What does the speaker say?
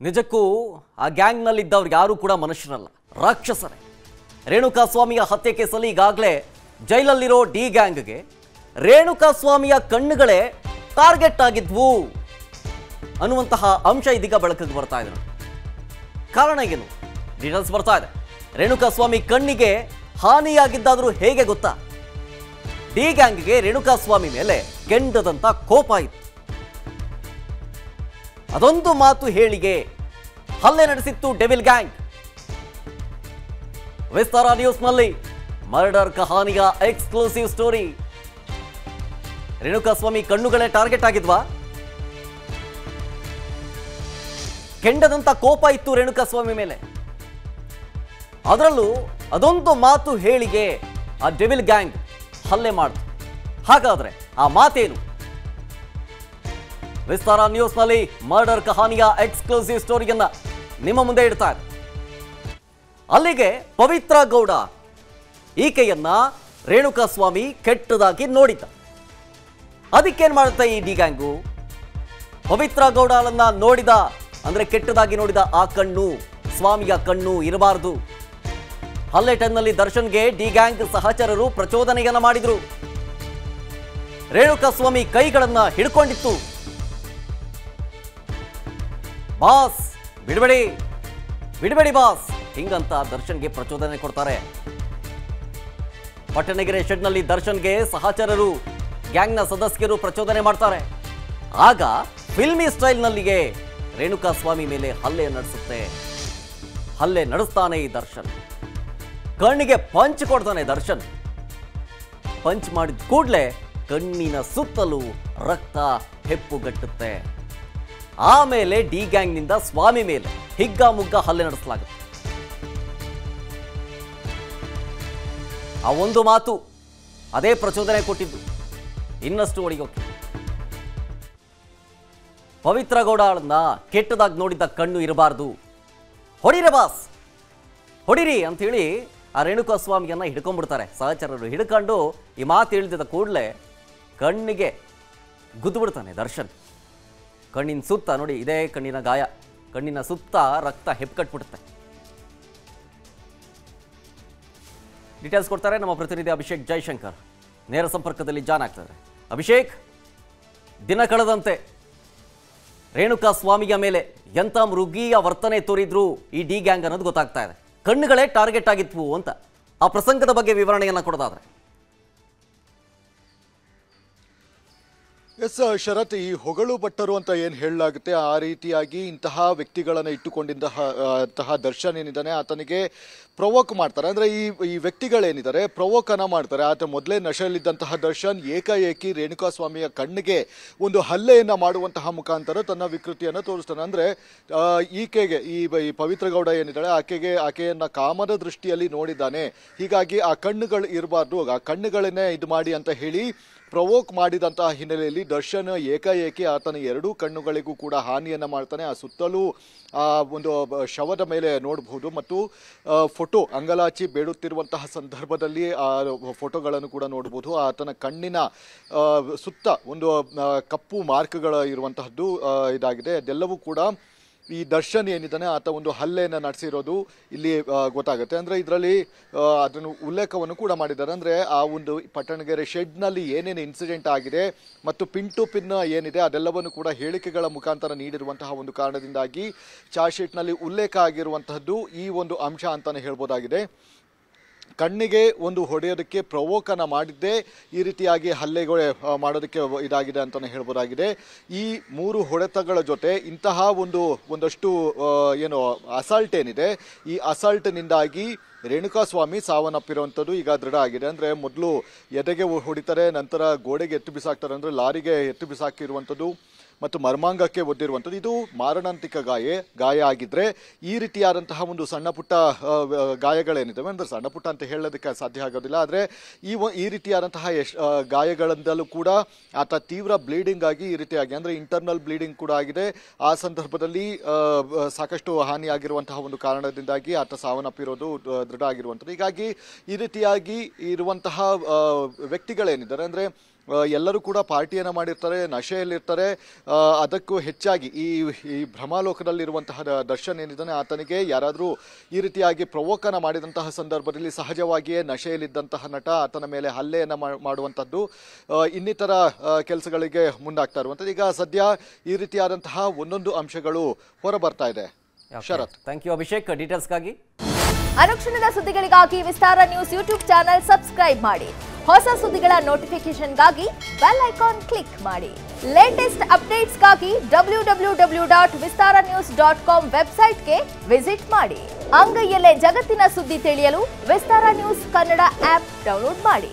ನಿಜಕ್ಕೂ ಆ ಗ್ಯಾಂಗ್ನಲ್ಲಿದ್ದವ್ರು ಯಾರೂ ಕೂಡ ಮನುಷ್ಯರಲ್ಲ, ರಾಕ್ಷಸರೇ. ರೇಣುಕಾಸ್ವಾಮಿಯ ಹತ್ಯೆ ಕೇಸಲ್ಲಿ ಈಗಾಗಲೇ ಜೈಲಲ್ಲಿರೋ ಡಿ ಗ್ಯಾಂಗ್ಗೆ ರೇಣುಕಾಸ್ವಾಮಿಯ ಕಣ್ಣುಗಳೇ ಟಾರ್ಗೆಟ್ ಆಗಿದ್ವು ಅನ್ನುವಂತಹ ಅಂಶ ಇದೀಗ ಬೆಳಕಿಗೆ ಬರ್ತಾ ಇದೆ. ಕಾರಣ ಏನು? ಡೀಟೇಲ್ಸ್ ಬರ್ತಾ ಇದೆ. ರೇಣುಕಾಸ್ವಾಮಿ ಕಣ್ಣಿಗೆ ಹಾನಿಯಾಗಿದ್ದಾದರೂ ಹೇಗೆ ಗೊತ್ತಾ? ಡಿ ಗ್ಯಾಂಗ್ಗೆ ರೇಣುಕಾಸ್ವಾಮಿ ಮೇಲೆ ಕೆಂಡದಂತ ಕೋಪ ಇತ್ತು. ಅದೊಂದು ಮಾತು ಹೇಳಿಗೆ ಹಲ್ಲೆ ನಡೆಸಿತ್ತು ಡೆವಿಲ್ ಗ್ಯಾಂಗ್. ವಿಸ್ತಾರ ನ್ಯೂಸ್ನಲ್ಲಿ ಮರ್ಡರ್ ಕಹಾನಿಯ ಎಕ್ಸ್ಕ್ಲೂಸಿವ್ ಸ್ಟೋರಿ. ರೇಣುಕಾಸ್ವಾಮಿ ಕಣ್ಣುಗಳೇ ಟಾರ್ಗೆಟ್ ಆಗಿದ್ವಾ? ಕೆಂಡದಂತ ಕೋಪ ಇತ್ತು ರೇಣುಕಾಸ್ವಾಮಿ ಮೇಲೆ. ಅದರಲ್ಲೂ ಅದೊಂದು ಮಾತು ಹೇಳಿಗೆ ಆ ಡೆವಿಲ್ ಗ್ಯಾಂಗ್ ಹಲ್ಲೆ ಮಾಡಿತು. ಹಾಗಾದ್ರೆ ಆ ಮಾತೇನು? ವಿಸ್ತಾರ ನ್ಯೂಸ್ನಲ್ಲಿ ಮರ್ಡರ್ ಕಹಾನಿಯ ಎಕ್ಸ್ಕ್ಲೂಸಿವ್ ಸ್ಟೋರಿಯನ್ನ ನಿಮ್ಮ ಮುಂದೆ ಇಡ್ತಾ ಇದೆ. ಅಲ್ಲಿಗೆ ಪವಿತ್ರ ಗೌಡ ಈಕೆಯನ್ನ ರೇಣುಕಾಸ್ವಾಮಿ ಕೆಟ್ಟದಾಗಿ ನೋಡಿದ್ದ. ಅದಕ್ಕೇನ್ ಮಾಡುತ್ತೆ ಈ ಡಿ ಗ್ಯಾಂಗು? ಪವಿತ್ರ ಗೌಡಳನ್ನ ನೋಡಿದ ಅಂದ್ರೆ ಕೆಟ್ಟದಾಗಿ ನೋಡಿದ ಆ ಕಣ್ಣು, ಸ್ವಾಮಿಯ ಕಣ್ಣು ಇರಬಾರದು. ಹಲ್ಲೆ ಟೈಮ್ನಲ್ಲಿ ದರ್ಶನ್ಗೆ ಡಿ ಗ್ಯಾಂಗ್ ಸಹಚರರು ಪ್ರಚೋದನೆಯನ್ನ ಮಾಡಿದ್ರು. ರೇಣುಕಾಸ್ವಾಮಿ ಕೈಗಳನ್ನ ಹಿಡ್ಕೊಂಡಿತ್ತು. ಬಾಸ್ ಬಿಡಬೇಡಿ ಬಿಡಬೇಡಿ ಬಾಸ್, ಹಿಂಗಂತ ದರ್ಶನ್ಗೆ ಪ್ರಚೋದನೆ ಕೊಡ್ತಾರೆ. ಪಟ್ಟಣಗೆರೆ ಶೆಡ್ನಲ್ಲಿ ದರ್ಶನ್ಗೆ ಸಹಚರರು, ಗ್ಯಾಂಗ್ನ ಸದಸ್ಯರು ಪ್ರಚೋದನೆ ಮಾಡ್ತಾರೆ. ಆಗ ಫಿಲ್ಮಿ ಸ್ಟೈಲ್ನಲ್ಲಿಗೆ ರೇಣುಕಾಸ್ವಾಮಿ ಮೇಲೆ ಹಲ್ಲೆ ನಡೆಸುತ್ತೆ. ಹಲ್ಲೆ ನಡೆಸ್ತಾನೆ ಈ ದರ್ಶನ್. ಕಣ್ಣಿಗೆ ಪಂಚ್ ಕೊಡ್ತಾನೆ ದರ್ಶನ್. ಪಂಚ್ ಮಾಡಿದ ಕೂಡಲೇ ಕಣ್ಣಿನ ಸುತ್ತಲೂ ರಕ್ತ ಹೆಪ್ಪುಗಟ್ಟುತ್ತೆ. ಆಮೇಲೆ ಡಿ ಗ್ಯಾಂಗ್ನಿಂದ ಸ್ವಾಮಿ ಮೇಲೆ ಹಿಗ್ಗಾಮುಗ್ಗ ಹಲ್ಲೆ ನಡೆಸಲಾಗುತ್ತೆ. ಆ ಒಂದು ಮಾತು ಅದೇ ಪ್ರಚೋದನೆ ಕೊಟ್ಟಿದ್ದು ಇನ್ನಷ್ಟು ಹೊಡಿಯೋಕೆ. ಪವಿತ್ರ ಗೌಡಳನ್ನ ಕೆಟ್ಟದಾಗಿ ನೋಡಿದ್ದ ಕಣ್ಣು ಇರಬಾರ್ದು, ಹೊಡಿರೆ ಬಾಸ್ ಹೊಡಿರಿ ಅಂತ ಹೇಳಿ ಆ ರೇಣುಕಾಸ್ವಾಮಿಯನ್ನ ಹಿಡ್ಕೊಂಡ್ಬಿಡ್ತಾರೆ ಸಹಚರರು. ಹಿಡ್ಕೊಂಡು ಈ ಮಾತು ಹೇಳ್ತಿದ್ದ ಕೂಡಲೇ ಕಣ್ಣಿಗೆ ಗುದ್ದು ಬಿಡ್ತಾನೆ ದರ್ಶನ್. ಕಣ್ಣಿನ ಸುತ್ತ ನೋಡಿ, ಇದೇ ಕಣ್ಣಿನ ಗಾಯ, ಕಣ್ಣಿನ ಸುತ್ತ ರಕ್ತ ಹೆಪ್ಪುಕಟ್ಬಿಡುತ್ತೆ. ಡೀಟೇಲ್ಸ್ ಕೊಡ್ತಾರೆ ನಮ್ಮ ಪ್ರತಿನಿಧಿ ಅಭಿಷೇಕ್ ಜೈಶಂಕರ್. ನೇರ ಸಂಪರ್ಕದಲ್ಲಿ ಜಾನ್ ಆಗ್ತಾರೆ. ಅಭಿಷೇಕ್, ದಿನ ಕಳೆದಂತೆ ರೇಣುಕಾಸ್ವಾಮಿಯ ಮೇಲೆ ಎಂಥ ಮೃಗೀಯ ವರ್ತನೆ ತೋರಿದ್ರು ಈ ಡಿ ಗ್ಯಾಂಗ್ ಅನ್ನೋದು ಗೊತ್ತಾಗ್ತಾ ಇದೆ. ಕಣ್ಣುಗಳೇ ಟಾರ್ಗೆಟ್ ಆಗಿದ್ವು ಅಂತ ಆ ಪ್ರಸಂಗದ ಬಗ್ಗೆ ವಿವರಣೆಯನ್ನ ಕೊಡೋದಾದ್ರೆ. ಎಸ್ ಶರತ್, ಈ ಹೊಗಳು ಭಟ್ಟರು ಅಂತ ಏನು ಹೇಳಲಾಗುತ್ತೆ ಆ ರೀತಿಯಾಗಿ ಇಂತಹ ವ್ಯಕ್ತಿಗಳನ್ನು ಇಟ್ಟುಕೊಂಡಿದ್ದಂತಹ ದರ್ಶನ್ ಏನಿದ್ದಾನೆ ಆತನಿಗೆ ಪ್ರವೋಕ್ ಮಾಡ್ತಾರೆ. ಅಂದರೆ ಈ ವ್ಯಕ್ತಿಗಳೇನಿದ್ದಾರೆ ಪ್ರವೋಕನ್ನು ಮಾಡ್ತಾರೆ. ಆತ ಮೊದಲೇ ನಶೆಯಲ್ಲಿದ್ದಂತಹ ದರ್ಶನ್ ಏಕಾಏಕಿ ರೇಣುಕಾಸ್ವಾಮಿಯ ಕಣ್ಣಿಗೆ ಒಂದು ಹಲ್ಲೆಯನ್ನು ಮಾಡುವಂತಹ ಮುಖಾಂತರ ತನ್ನ ವಿಕೃತಿಯನ್ನು ತೋರಿಸ್ತಾನೆ. ಅಂದರೆ ಈಕೆಗೆ ಈ ಪವಿತ್ರ ಗೌಡ ಏನಿದ್ದಾಳೆ ಆಕೆಯನ್ನು ಕಾಮದ ದೃಷ್ಟಿಯಲ್ಲಿ ನೋಡಿದ್ದಾನೆ. ಹೀಗಾಗಿ ಆ ಕಣ್ಣುಗಳು ಇರಬಾರ್ದು, ಆ ಕಣ್ಣುಗಳನ್ನೇ ಇದು ಮಾಡಿ ಅಂತ ಹೇಳಿ ಪ್ರವೋಕ್ ಮಾಡಿದಂತಹ ಹಿನ್ನೆಲೆಯಲ್ಲಿ ದರ್ಶನ್ ಏಕಾಏಕಿ ಆತನ ಎರಡೂ ಕಣ್ಣುಗಳಿಗೂ ಕೂಡ ಹಾನಿಯನ್ನು ಮಾಡ್ತಾನೆ. ಆ ಸುತ್ತಲೂ ಒಂದು ಶವದ ಮೇಲೆ ನೋಡಬಹುದು ಮತ್ತು ಫೋಟೋ ಅಂಗಲಾಚಿ ಬೇಡುತ್ತಿರುವಂತಹ ಸಂದರ್ಭದಲ್ಲಿ ಆ ಫೋಟೋಗಳನ್ನು ಕೂಡ ನೋಡಬಹುದು. ಆತನ ಕಣ್ಣಿನ ಸುತ್ತ ಒಂದು ಕಪ್ಪು ಮಾರ್ಕ್ಗಳು ಇರುವಂತಹದ್ದು ಇದಾಗಿದೆ. ಅದೆಲ್ಲವೂ ಕೂಡ ಈ ದರ್ಶನ್ ಏನಿದ್ದಾನೆ ಆತ ಒಂದು ಹಲ್ಲೆಯನ್ನು ನಡೆಸಿರೋದು ಇಲ್ಲಿ ಗೊತ್ತಾಗುತ್ತೆ. ಅಂದರೆ ಇದರಲ್ಲಿ ಅದನ್ನು ಉಲ್ಲೇಖವನ್ನು ಕೂಡ ಮಾಡಿದ್ದಾರೆ. ಅಂದರೆ ಆ ಒಂದು ಪಟ್ಟಣಗೆರೆ ಶೆಡ್ನಲ್ಲಿ ಏನೇನು ಇನ್ಸಿಡೆಂಟ್ ಆಗಿದೆ ಮತ್ತು ಪಿನ್ ಟು ಪಿನ್ ಏನಿದೆ ಅದೆಲ್ಲವನ್ನು ಕೂಡ ಹೇಳಿಕೆಗಳ ಮುಖಾಂತರ ನೀಡಿರುವಂತಹ ಒಂದು ಕಾರಣದಿಂದಾಗಿ ಚಾರ್ಜ್ ಶೀಟ್ನಲ್ಲಿ ಉಲ್ಲೇಖ ಆಗಿರುವಂತಹದ್ದು ಈ ಒಂದು ಅಂಶ ಅಂತಾನೆ ಹೇಳ್ಬೋದಾಗಿದೆ. ಕಣ್ಣಿಗೆ ಒಂದು ಹೊಡೆಯೋದಕ್ಕೆ ಪ್ರವೋಕನ ಮಾಡಿದ್ದೇ ಈ ರೀತಿಯಾಗಿ ಹಲ್ಲೆಗಳು ಮಾಡೋದಕ್ಕೆ ಇದಾಗಿದೆ ಅಂತಲೇ ಹೇಳ್ಬೋದಾಗಿದೆ. ಈ ಮೂರು ಹೊಡೆತಗಳ ಜೊತೆ ಇಂತಹ ಒಂದಷ್ಟು ಏನು ಅಸಾಲ್ಟ್ ಏನಿದೆ ಈ ಅಸಾಲ್ಟ್ನಿಂದಾಗಿ ರೇಣುಕಾಸ್ವಾಮಿ ಸಾವನ್ನಪ್ಪಿರುವಂಥದ್ದು ಈಗ ದೃಢ ಆಗಿದೆ. ಅಂದರೆ ಮೊದಲು ಎದೆಗೆ ಹೊಡಿತಾರೆ, ನಂತರ ಗೋಡೆಗೆ ಎತ್ತು ಬಿಸಾಕ್ತಾರೆ, ಅಂದರೆ ಲಾರಿಗೆ ಎತ್ತು ಬಿಸಾಕಿರುವಂಥದ್ದು ಮತ್ತು ಮರ್ಮಾಂಗಕ್ಕೆ ಒದ್ದಿರುವಂಥದ್ದು. ಇದು ಮಾರಣಾಂತಿಕ ಗಾಯ ಆಗಿದ್ರೆ ಈ ರೀತಿಯಾದಂತಹ ಒಂದು ಸಣ್ಣ ಪುಟ್ಟ ಗಾಯಗಳೇನಿದ್ದಾವೆ, ಅಂದರೆ ಸಣ್ಣ ಪುಟ್ಟ ಅಂತ ಹೇಳೋದಕ್ಕೆ ಸಾಧ್ಯ ಆಗೋದಿಲ್ಲ, ಆದರೆ ಈ ರೀತಿಯಾದಂತಹ ಗಾಯಗಳಿಂದಲೂ ಕೂಡ ಆತ ತೀವ್ರ ಬ್ಲೀಡಿಂಗ್ ಆಗಿ ಈ ರೀತಿಯಾಗಿ ಅಂದರೆ ಇಂಟರ್ನಲ್ ಬ್ಲೀಡಿಂಗ್ ಕೂಡ ಆಗಿದೆ. ಆ ಸಂದರ್ಭದಲ್ಲಿ ಸಾಕಷ್ಟು ಹಾನಿಯಾಗಿರುವಂತಹ ಒಂದು ಕಾರಣದಿಂದಾಗಿ ಆತ ಸಾವನ್ನಪ್ಪಿರೋದು ದೃಢ ಆಗಿರುವಂಥದ್ದು. ಹೀಗಾಗಿ ಈ ರೀತಿಯಾಗಿ ಇರುವಂತಹ ವ್ಯಕ್ತಿಗಳೇನಿದ್ದಾರೆ ಅಂದರೆ ಎಲ್ಲರೂ ಕೂಡ ಪಾರ್ಟಿಯನ್ನು ಮಾಡಿರ್ತಾರೆ, ನಶೆಯಲ್ಲಿರ್ತಾರೆ. ಅದಕ್ಕೂ ಹೆಚ್ಚಾಗಿ ಈ ಭ್ರಮಾಲೋಕದಲ್ಲಿರುವಂತಹ ದರ್ಶನ್ ಏನಿದ್ದಾನೆ ಆತನಿಗೆ ಯಾರಾದರೂ ಈ ರೀತಿಯಾಗಿ ಪ್ರವೋಕನ ಮಾಡಿದಂತಹ ಸಂದರ್ಭದಲ್ಲಿ ಸಹಜವಾಗಿಯೇ ನಶೆಯಲ್ಲಿದ್ದಂತಹ ನಟ ಆತನ ಮೇಲೆ ಹಲ್ಲೆಯನ್ನು ಮಾಡುವಂಥದ್ದು, ಇನ್ನಿತರ ಕೆಲಸಗಳಿಗೆ ಮುಂದಾಗ್ತಾ ಇರುವಂಥದ್ದು. ಈಗ ಸದ್ಯ ಈ ರೀತಿಯಾದಂತಹ ಒಂದೊಂದು ಅಂಶಗಳು ಹೊರಬರ್ತಾ ಇದೆ. ಶರತ್, ಥ್ಯಾಂಕ್ ಯು ಅಭಿಷೇಕ್ ಡೀಟೇಲ್ಸ್ಗಾಗಿ. ಅನುಕ್ಷಣದ ಸುದ್ದಿಗಳಿಗಾಗಿ ವಿಸ್ತಾರ ನ್ಯೂಸ್ ಯೂಟ್ಯೂಬ್ ಚಾನೆಲ್ ಸಬ್ಸ್ಕ್ರೈಬ್ ಮಾಡಿ. ಹೊಸ ಸುದ್ದಿಗಳ ನೋಟಿಫಿಕೇಶನ್ಗಾಗಿ ಬೆಲ್ ಐಕಾನ್ ಕ್ಲಿಕ್ ಮಾಡಿ. ಲೇಟೆಸ್ಟ್ ಅಪ್ಡೇಟ್ಸ್ಗಾಗಿ www.vistaranews.com ವೆಬ್ಸೈಟ್ಗೆ ವಿಸಿಟ್ ಮಾಡಿ. ಅಂಗೈಯಲ್ಲೇ ಜಗತ್ತಿನ ಸುದ್ದಿ ತಿಳಿಯಲು ವಿಸ್ತಾರ ನ್ಯೂಸ್ ಕನ್ನಡ ಆಪ್ ಡೌನ್ಲೋಡ್ ಮಾಡಿ.